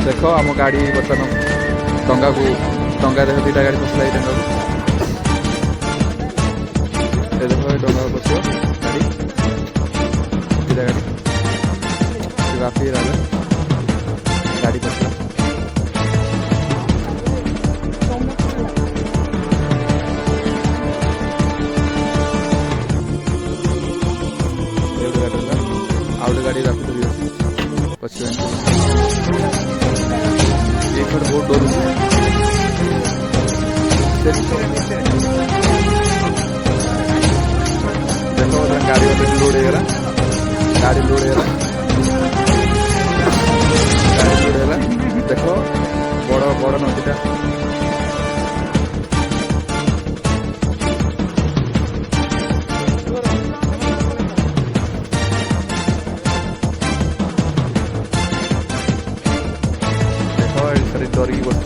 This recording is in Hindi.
देख आम गाड़ी बर्तमान डंगा को डंगा देख दुटा गाड़ी पसला डंगा को देख डंगा बस गाड़ी दुटा गाड़ी राफी रहा गाड़ी पसला आउट गाड़ी राफी पछुआ बहुत डर देखो गाड़ी लोड होगा गाड़ी लोड होगा देख बड़ बड़ नदीटा डरिकी बस